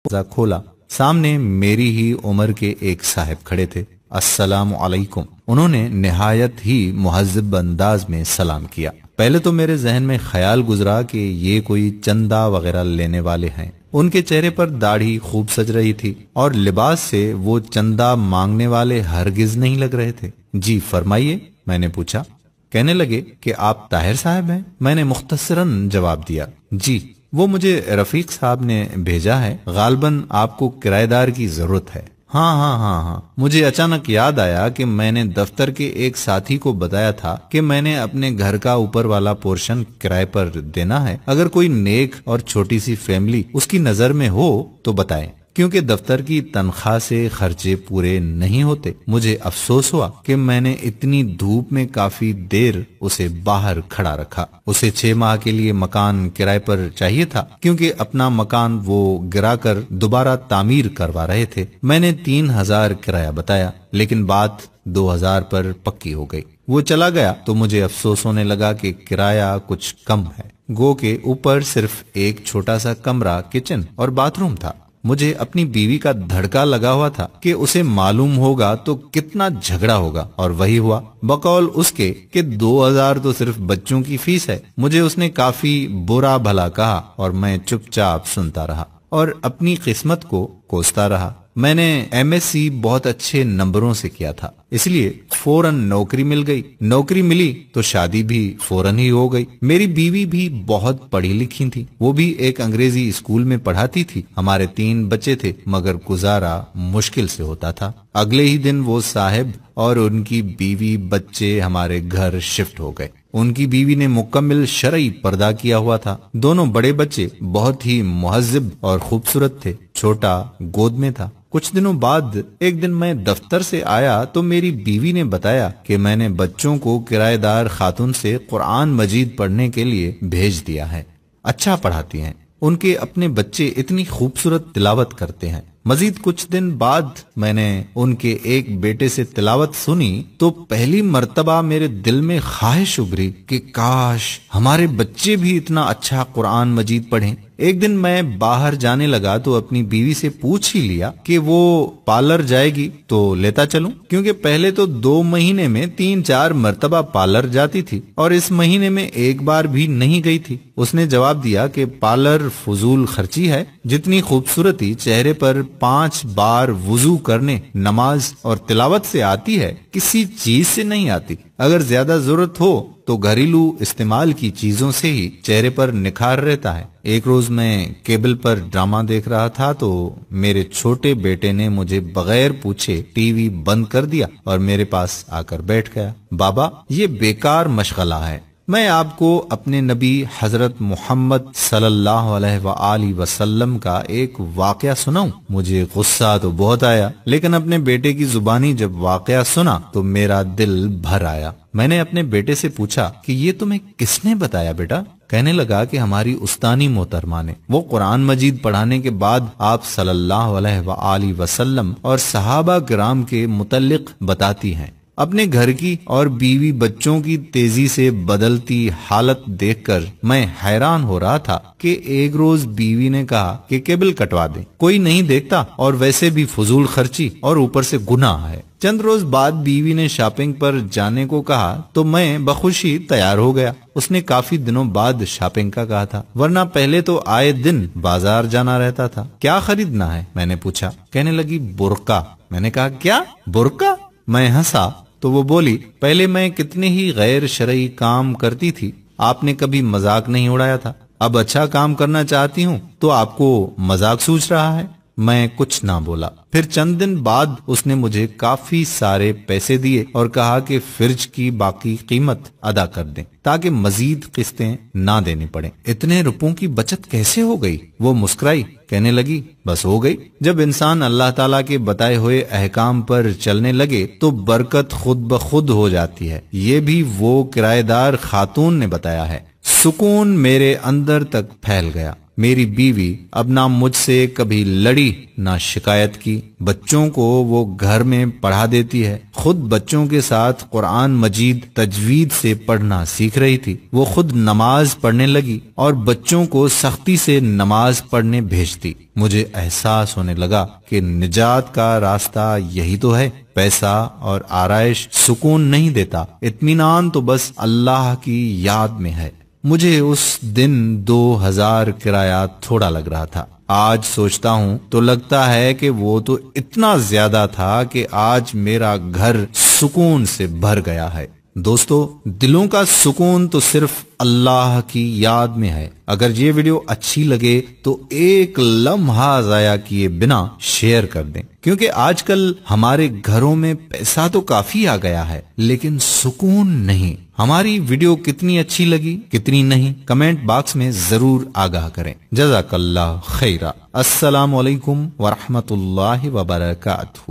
کھولا، سامنے میری ہی عمر کے ایک صاحب کھڑے تھے۔ السلام علیکم، انہوں نے نہایت ہی مہذب انداز میں سلام کیا۔ پہلے تو میرے ذہن میں خیال گزرا کہ یہ کوئی چندہ وغیرہ لینے والے ہیں۔ ان کے چہرے پر داڑھی خوب سج رہی تھی اور لباس سے وہ چندہ مانگنے والے ہرگز نہیں لگ رہے تھے۔ جی فرمائیے، میں نے پوچھا۔ کہنے لگے کہ آپ طاہر صاحب ہیں؟ میں نے مختصراً جواب دیا، جی وہ مجھے رفیق صاحب نے بھیجا ہے، غالباً آپ کو کرایہ دار کی ضرورت ہے۔ ہاں، مجھے اچانک یاد آیا کہ میں نے دفتر کے ایک ساتھی کو بتایا تھا کہ میں نے اپنے گھر کا اوپر والا پورشن کرائے پر دینا ہے۔ اگر کوئی نیک اور چھوٹی سی فیملی اس کی نظر میں ہو تو بتائیں، کیونکہ دفتر کی تنخواہ سے خرچے پورے نہیں ہوتے۔ مجھے افسوس ہوا کہ میں نے اتنی دھوپ میں کافی دیر اسے باہر کھڑا رکھا۔ اسے 6 ماہ کے لیے مکان کرائے پر چاہیے تھا، کیونکہ اپنا مکان وہ گرا کر دوبارہ تعمیر کروا رہے تھے۔ میں نے 3000 کرایہ بتایا، لیکن بات 2000 پر پکی ہو گئی۔ وہ چلا گیا تو مجھے افسوس ہونے لگا کہ کرایہ کچھ کم ہے، گو کہ اوپر صرف ایک چھوٹا سا کمرہ، کچن اور باتھ روم تھا۔ مجھے اپنی بیوی کا دھڑکا لگا ہوا تھا کہ اسے معلوم ہوگا تو کتنا جھگڑا ہوگا، اور وہی ہوا۔ بقول اس کے کہ 2000 تو صرف بچوں کی فیس ہے۔ مجھے اس نے کافی برا بھلا کہا اور میں چپ چاپ سنتا رہا اور اپنی قسمت کو کوستا رہا۔ میں نے ایم ایس سی بہت اچھے نمبروں سے کیا تھا، اس لیے فوراً نوکری مل گئی۔ نوکری ملی تو شادی بھی فوراً ہی ہو گئی۔ میری بیوی بھی بہت پڑھی لکھی تھی، وہ بھی ایک انگریزی اسکول میں پڑھاتی تھی۔ ہمارے 3 بچے تھے، مگر گزارا مشکل سے ہوتا تھا۔ اگلے ہی دن وہ صاحب اور ان کی بیوی بچے ہمارے گھر شفٹ ہو گئے۔ ان کی بیوی نے مکمل شرعی پردہ کیا ہوا تھا۔ دونوں بڑے بچے بہت ہی مہذب اور خوبصورت تھے، چھوٹا گود میں تھا۔ کچھ دنوں بعد ایک دن میں دفتر سے آیا تو میری بیوی نے بتایا کہ میں نے بچوں کو کرایہ دار خاتون سے قرآن مجید پڑھنے کے لیے بھیج دیا ہے۔ اچھا پڑھاتی ہیں، ان کے اپنے بچے اتنی خوبصورت تلاوت کرتے ہیں۔ مزید کچھ دن بعد میں نے ان کے ایک بیٹے سے تلاوت سنی تو پہلی مرتبہ میرے دل میں خواہش ابھری کہ کاش ہمارے بچے بھی اتنا اچھا قرآن مجید پڑھیں۔ ایک دن میں باہر جانے لگا تو اپنی بیوی سے پوچھ ہی لیا کہ وہ پارلر جائے گی تو لیتا چلوں، کیونکہ پہلے تو 2 مہینے میں 3-4 مرتبہ پارلر جاتی تھی اور اس مہینے میں ایک بار بھی نہیں گئی تھی۔ اس نے جواب دیا کہ پارلر فضول خرچی ہے، جتنی خوبصورتی چہرے پر 5 بار وضو کرنے، نماز اور تلاوت سے آتی ہے کسی چیز سے نہیں آتی۔ اگر زیادہ ضرورت ہو تو گھریلو استعمال کی چیزوں سے ہی چہرے پر نکھار رہتا ہے۔ ایک روز میں کیبل پر ڈرامہ دیکھ رہا تھا تو میرے چھوٹے بیٹے نے مجھے بغیر پوچھے ٹی وی بند کر دیا اور میرے پاس آ کر بیٹھ گیا۔ بابا، یہ بیکار مشغلہ ہے، میں آپ کو اپنے نبی حضرت محمد صلی اللہ علیہ وآلہ وسلم کا ایک واقعہ سناؤں؟ مجھے غصہ تو بہت آیا، لیکن اپنے بیٹے کی زبانی جب واقعہ سنا تو میرا دل بھر آیا۔ میں نے اپنے بیٹے سے پوچھا کہ یہ تمہیں کس نے بتایا بیٹا؟ کہنے لگا کہ ہماری استانی محترمہ نے۔ وہ قرآن مجید پڑھانے کے بعد آپ صلی اللہ علیہ وآلہ وسلم اور صحابہ کرام کے متعلق بتاتی ہیں۔ اپنے گھر کی اور بیوی بچوں کی تیزی سے بدلتی حالت دیکھ کر میں حیران ہو رہا تھا کہ ایک روز بیوی نے کہا کہ کیبل کٹوا دیں، کوئی نہیں دیکھتا اور ویسے بھی فضول خرچی اور اوپر سے گناہ ہے۔ چند روز بعد بیوی نے شاپنگ پر جانے کو کہا تو میں بخوشی تیار ہو گیا۔ اس نے کافی دنوں بعد شاپنگ کا کہا تھا، ورنہ پہلے تو آئے دن بازار جانا رہتا تھا۔ کیا خریدنا ہے؟ میں نے پوچھا۔ کہنے لگی برقع۔ میں نے کہا کیا برقع؟ میں ہنسا تو وہ بولی، پہلے میں کتنے ہی غیر شرعی کام کرتی تھی، آپ نے کبھی مذاق نہیں اڑایا تھا، اب اچھا کام کرنا چاہتی ہوں تو آپ کو مذاق سوچ رہا ہے۔ میں کچھ نہ بولا۔ پھر چند دن بعد اس نے مجھے کافی سارے پیسے دیے اور کہا کہ فرج کی باقی قیمت ادا کر دیں تاکہ مزید قسطیں نہ دینی پڑیں۔ اتنے روپوں کی بچت کیسے ہو گئی؟ وہ مسکرائی، کہنے لگی بس ہو گئی، جب انسان اللہ تعالیٰ کے بتائے ہوئے احکام پر چلنے لگے تو برکت خود بخود ہو جاتی ہے۔ یہ بھی وہ کرایہ دار خاتون نے بتایا ہے۔ سکون میرے اندر تک پھیل گیا۔ میری بیوی اب نہ مجھ سے کبھی لڑی نہ شکایت کی، بچوں کو وہ گھر میں پڑھا دیتی ہے، خود بچوں کے ساتھ قرآن مجید تجوید سے پڑھنا سیکھ رہی تھی، وہ خود نماز پڑھنے لگی اور بچوں کو سختی سے نماز پڑھنے بھیجتی۔ مجھے احساس ہونے لگا کہ نجات کا راستہ یہی تو ہے۔ پیسہ اور آرائش سکون نہیں دیتا، اطمینان تو بس اللہ کی یاد میں ہے۔ مجھے اس دن 2000 کرایہ تھوڑا لگ رہا تھا، آج سوچتا ہوں تو لگتا ہے کہ وہ تو اتنا زیادہ تھا کہ آج میرا گھر سکون سے بھر گیا ہے۔ دوستو، دلوں کا سکون تو صرف اللہ کی یاد میں ہے۔ اگر یہ ویڈیو اچھی لگے تو ایک لمحہ ضائع کیے بنا شیئر کر دیں، کیونکہ آج کل ہمارے گھروں میں پیسہ تو کافی آ گیا ہے لیکن سکون نہیں۔ ہماری ویڈیو کتنی اچھی لگی کتنی نہیں کمنٹ باکس میں ضرور آگاہ کریں۔ جزاک اللہ خیرہ۔ السلام علیکم ورحمۃ اللہ وبرکاتہ۔